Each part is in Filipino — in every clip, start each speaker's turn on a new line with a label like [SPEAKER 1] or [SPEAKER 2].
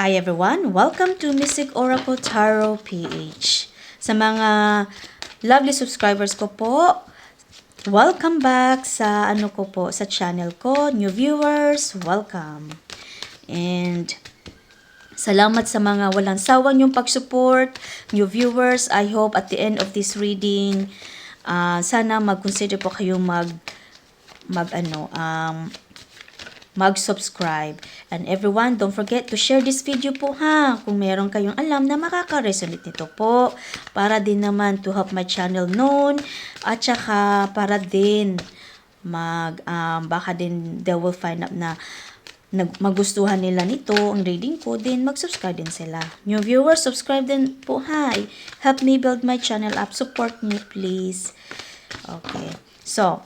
[SPEAKER 1] Hi everyone! Welcome to Mystic Oracle Tarot PH. Sa mga lovely subscribers ko po, welcome back sa sa channel ko. New viewers, welcome. And salamat sa mga walang sawang yung pag-support. New viewers, I hope at the end of this reading, sana mag-consider po kayong mag-subscribe. And everyone, don't forget to share this video po ha. Kung meron kayong alam na makaka-resonate nito po. Para din naman to help my channel known. At saka para din baka din they will find out na magustuhan nila nito, ang reading ko, din mag-subscribe din sila. New viewers, subscribe din po ha. Help me build my channel up. Support me please. Okay. So,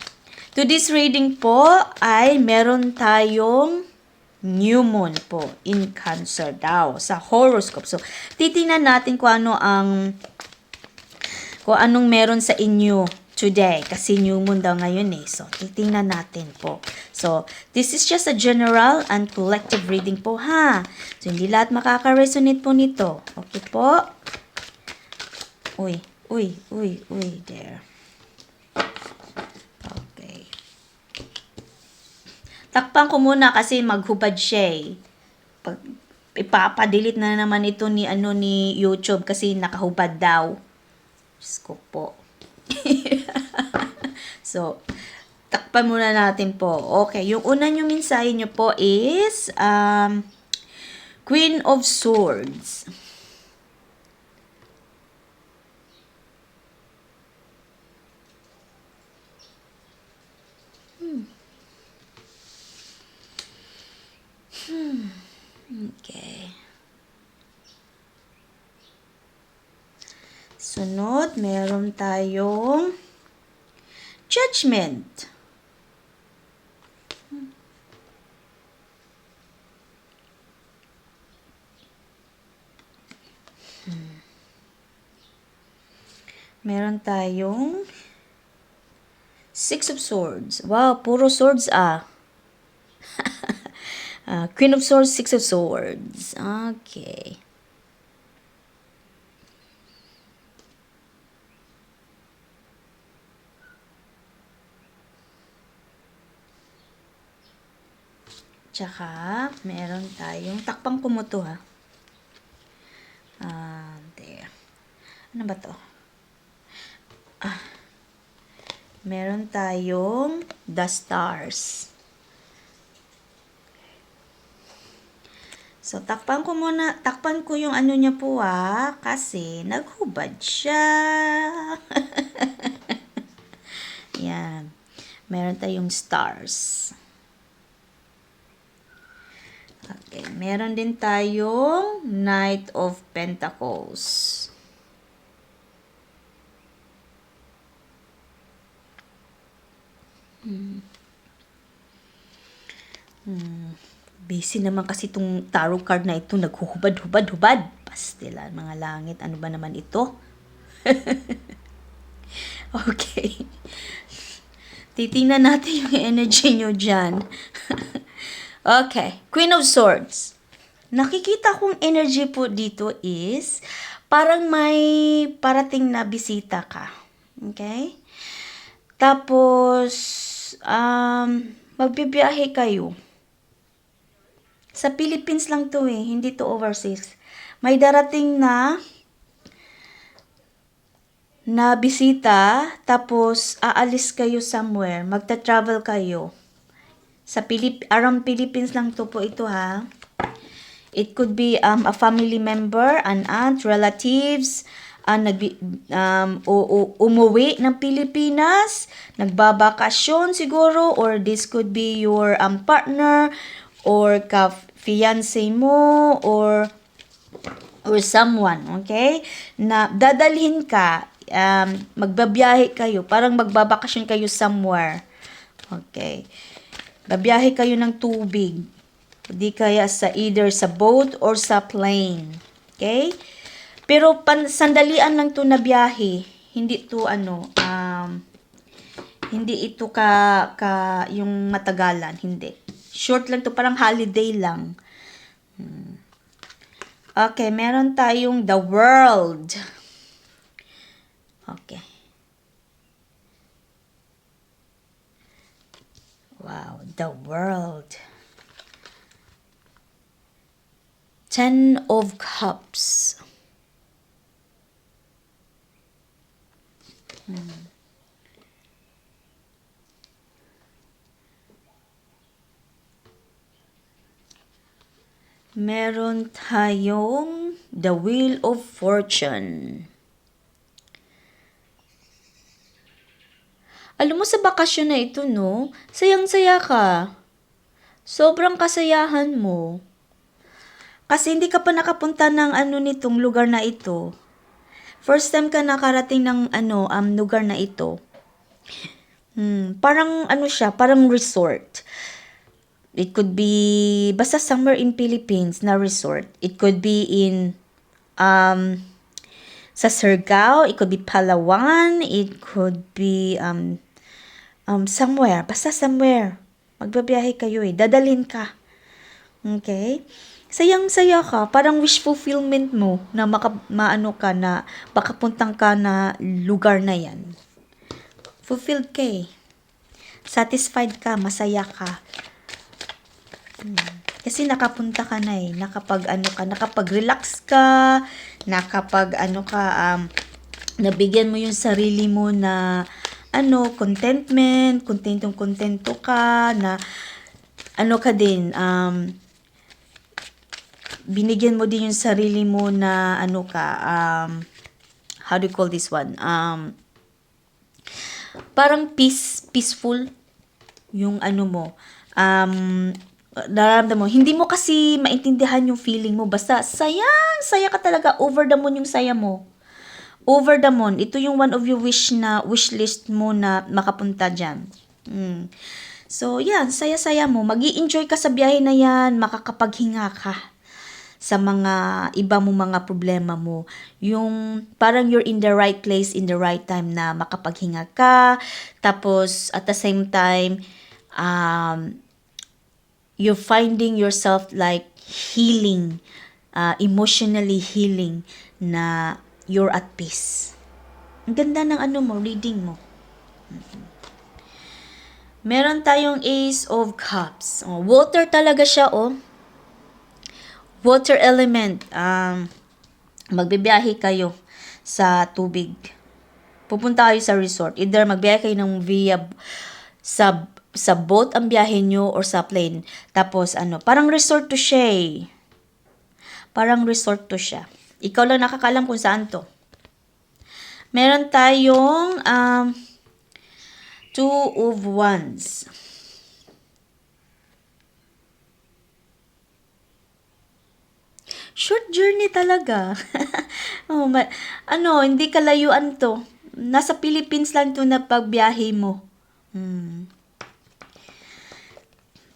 [SPEAKER 1] today's reading po ay meron tayong new moon po in Cancer daw sa horoscope. So, titingnan natin kung anong meron sa inyo today kasi new moon daw ngayon eh. So, titingnan natin po. So, this is just a general and collective reading po ha. So, hindi lahat makaka-resonate po nito. Okay po? Uy, there. Takpan ko muna kasi maghubad siya eh. Ipapadelete na naman ito ni YouTube kasi nakahubad daw. Diyos ko po. So, takpan muna natin po. Okay, yung una nyo mensahe nyo po is Queen of Swords. Okay. Sunod, meron tayong Judgment. Meron tayong Six of Swords. Wow, puro swords ah. Queen of Swords, Six of Swords. Okay. Tsaka, meron tayong takpang kumuto ha. There. Ano ba to? Meron tayong The Stars. So, takpan ko yung niya po kasi naghubad siya. Yan. Meron tayong stars. Okay, meron din tayong Knight of Pentacles. Busy naman kasi itong tarot card na ito. Naghuhubad-hubad. Pastilan, mga langit. Ano ba naman ito? Okay. Titingnan natin yung energy nyo dyan. Okay. Queen of Swords. Nakikita kong energy po dito is parang may parating na bisita ka. Okay? Tapos, magbibiyahe kayo. Sa Philippines lang to eh, hindi to overseas. May darating na bisita, tapos aalis kayo somewhere, magta-travel kayo. Sa around Philippines lang to po ito ha. It could be a family member, an aunt, relatives, umuwi ng Pilipinas, nagbabakasyon siguro, or this could be your partner, or ka-fiancé mo, or someone, okay? Na dadalhin ka, magbabiyahe kayo, parang magbabakasyon kayo somewhere. Okay. Babiyahe kayo ng tubig. Di kaya either sa boat or sa plane. Okay? Pero sandalian lang to na biyahe. Hindi to hindi ito yung matagalan, hindi. Short lang to, parang holiday lang. Okay, meron tayong the world. Okay. Wow, the world. 10 of Cups. Meron tayong the Wheel of Fortune. Alam mo sa bakasyon na ito, no? Sayang-saya ka. Sobrang kasayahan mo. Kasi hindi ka pa nakapunta ng nitong lugar na ito. First time ka nakarating ng lugar na ito. Parang siya, parang resort. It could be basta somewhere in Philippines na resort. It could be in sa Siargao, it could be Palawan, it could be somewhere, basta somewhere. Magbabiyahe kayo dadalhin ka. Okay? Sayang-saya ka, parang wish fulfillment mo na maano ka na makapuntang ka na lugar na yan. Fulfilled ka Satisfied ka, masaya ka. Kasi nakapunta ka na nakapag-relax ka, nabigyan mo yung sarili mo na contentment, kontento ka, na ka din, binigyan mo din yung sarili mo na how do you call this one? Parang peaceful yung mo. Nararamdaman mo, hindi mo kasi maintindihan yung feeling mo, basta saya ka talaga, over the moon yung saya mo. Over the moon, ito yung one of your wish list mo na makapunta dyan. So, yan, saya-saya mo, mag-i-enjoy ka sa biyahe na yan, makakapaghinga ka sa mga iba mo mga problema mo. Yung parang you're in the right place, in the right time na makapaghinga ka, tapos at the same time, you're finding yourself like healing, emotionally healing, na you're at peace. Ang ganda ng reading mo. Meron tayong Ace of Cups. Water talaga siya, Water element. Magbibiyahe kayo sa tubig. Pupunta kayo sa resort. Either magbiyahe kayo ng via sa boat ang biyahe nyo or sa plane. Tapos parang resort to siya Parang resort to siya. Ikaw lang nakakaalam kung saan to. Meron tayong Two of Wands. Short journey talaga. Hindi kalayuan to. Nasa Philippines lang to na pagbiyahe mo.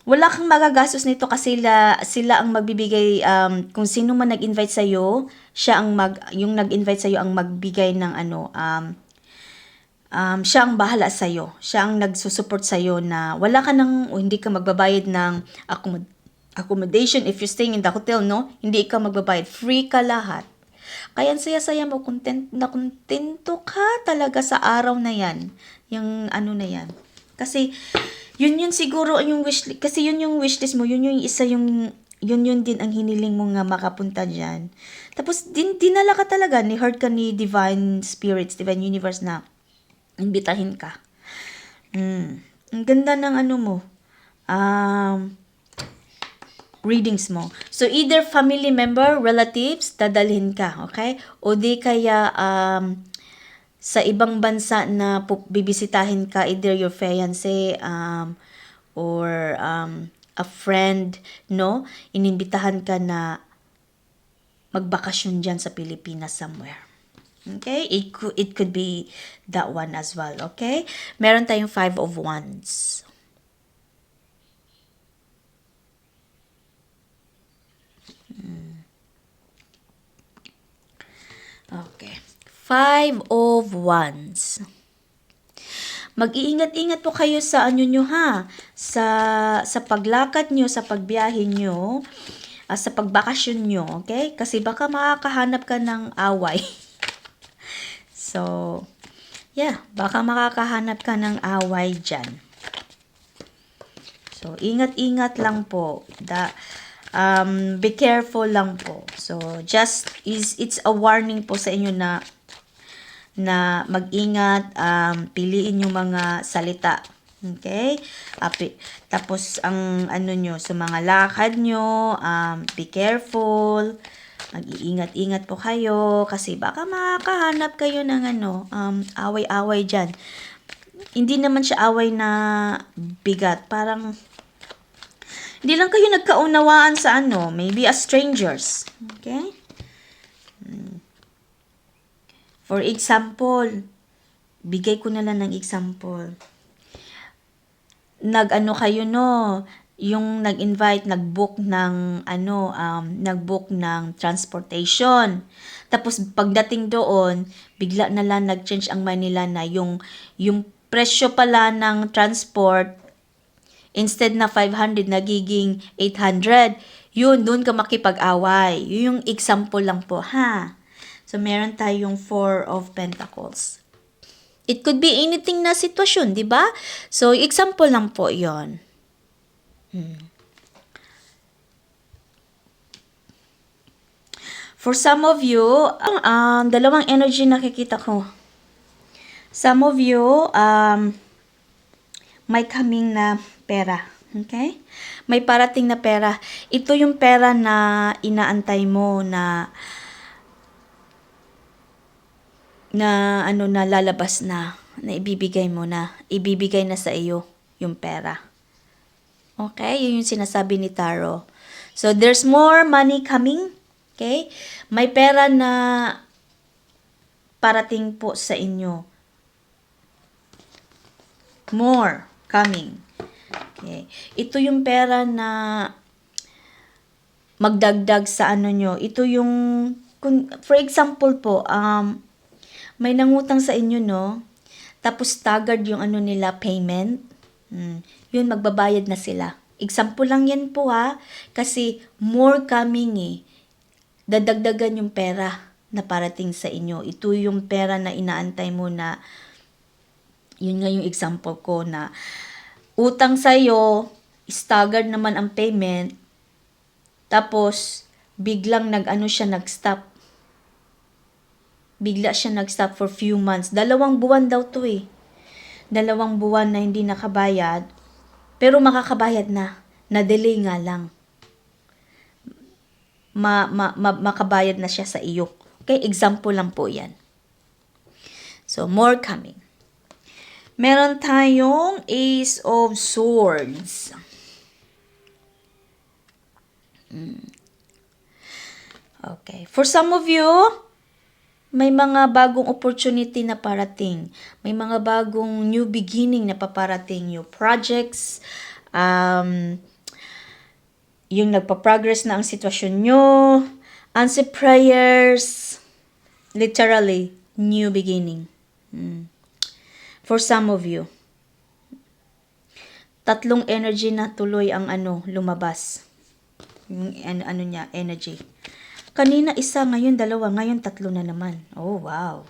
[SPEAKER 1] Wala kang magagastos nito kasi sila ang magbibigay, kung sino man nag-invite sa'yo, yung nag-invite sa'yo ang magbigay ng siya ang bahala sa'yo. Siya ang nagsusupport sa'yo na wala ka hindi ka magbabayad ng accommodation if you're staying in the hotel, no? Hindi ka magbabayad. Free ka lahat. Kaya saya-saya mo, kontento ka talaga sa araw na yan. Yung na yan. Kasi, yun siguro yung wishlist. Kasi yun yung wishlist mo. Yun yung isa yung yun din ang hiniling mo nga makapunta dyan. Tapos, dinala ka talaga. Ni-heard ka ni Divine Spirits, Divine Universe na imbitahin ka. Ang ganda ng mo. Readings mo. So, either family member, relatives, dadalhin ka. Okay? O di kaya, sa ibang bansa na bibisitahin ka, either your fiancé or a friend, no? Inimbitahan ka na magbakasyon dyan sa Pilipinas somewhere. Okay? It could be that one as well. Okay? Meron tayong 5 of Wands. Okay. 5 of Wands. Mag-iingat-ingat po kayo sa nyo ha. Sa paglakad nyo, sa pagbiyahe nyo. sa pagbakasyon nyo, okay? Kasi baka makakahanap ka ng away. So, yeah, baka makakahanap ka ng away dyan. So, ingat-ingat lang po. Be careful lang po. So, it's a warning po sa inyo na mag-ingat, piliin yung mga salita. Okay? Tapos, ang ano nyo, sa mga lakad nyo, be careful. Mag-iingat-ingat po kayo kasi baka makakahanap kayo ng away-away dyan. Hindi naman siya away na bigat. Parang, hindi lang kayo nagkaunawaan sa maybe as strangers. Okay? For example, bigay ko na lang ng example. Kayo yung nag-invite, nag-book ng transportation. Tapos pagdating doon, bigla na lang nag-change ang Manila na yung presyo pala ng transport instead na 500 nagiging 800. Yun, doon ka makipag-away. Yun yung example lang po, ha. So meron tayong 4 of Pentacles. It could be anything na sitwasyon, di ba? So, example lang po yon. For some of you, dalawang energy nakikita ko. Some of you, may coming na pera. Okay? May parating na pera. Ito yung pera na inaantay mo na lalabas na ibibigay mo na. Ibibigay na sa iyo yung pera. Okay? Yun yung sinasabi ni Tarot. So, there's more money coming. Okay? May pera na parating po sa inyo. More coming. Okay? Ito yung pera na magdagdag sa nyo. Ito yung, for example po, may nangutang sa inyo, no? Tapos staggered yung nila, payment. Yun, magbabayad na sila. Example lang yan po, ha? Kasi more coming, dadagdagan yung pera na parating sa inyo. Ito yung pera na inaantay mo na, yun nga yung example ko na, utang sa'yo, staggered naman ang payment, tapos, biglang nag-stop. Bigla siya nag-stop for few months. 2 buwan daw to 2 buwan na hindi nakabayad. Pero makakabayad na. Na-delay nga lang. Makabayad na siya sa iyo. Okay, example lang po yan. So, more coming. Meron tayong Ace of Swords. Okay. For some of you, may mga bagong opportunity na parating. May mga bagong new beginning na paparating. New projects. Yung nagpa-progress na ang sitwasyon nyo. Answer prayers. Literally, new beginning. For some of you. 3 energy na tuloy ang lumabas. Yung niya, energy. Kanina 1, ngayon 2, ngayon 3 na naman. Oh, wow.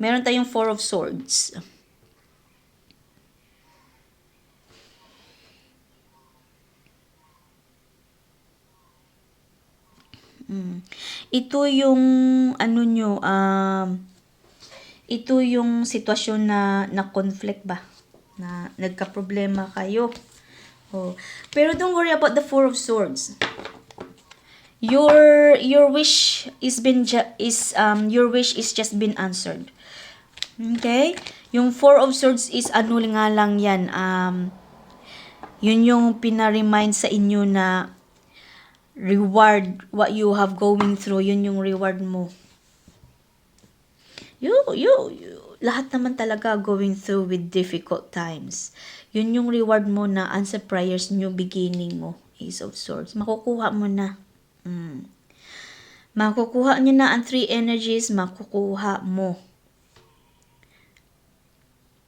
[SPEAKER 1] Meron tayong 4 of Swords. Ito yung ito yung sitwasyon na conflict ba? Na nagka-problema kayo. Oh. Pero don't worry about the 4 of Swords. Your wish is just been answered. Okay? Yung 4 of Swords is nga lang yan. Yun yung pina-remind sa inyo na reward what you have going through. Yun yung reward mo. Lahat naman talaga going through with difficult times. Yun yung reward mo na answer prayers, new beginning mo. Ace of Swords. Makukuha mo na. Makukuha nyo na ang 3 energies, makukuha mo.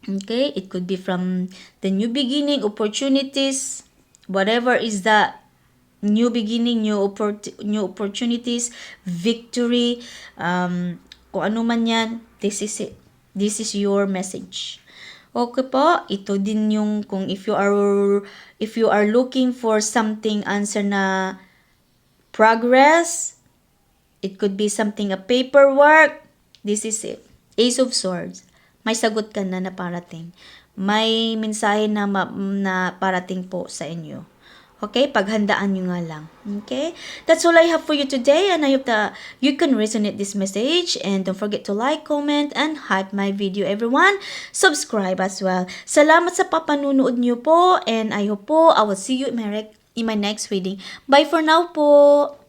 [SPEAKER 1] Okay? It could be from the new beginning, opportunities, whatever is that. new beginning, new opportunities, victory, kung ano man yan, this is it. This is your message. Okay po, ito din yung kung if you are looking for something answer na progress, it could be something a paperwork, this is it. Ace of Swords. May sagot ka na parating. May mensahe na parating po sa inyo. Okay? Paghandaan nyo nga lang. Okay? That's all I have for you today, and I hope that you can resonate this message. And don't forget to like, comment, and hype my video, everyone. Subscribe as well. Salamat sa papanunood nyo po, and I hope po I will see you in my next reading. Bye for now po!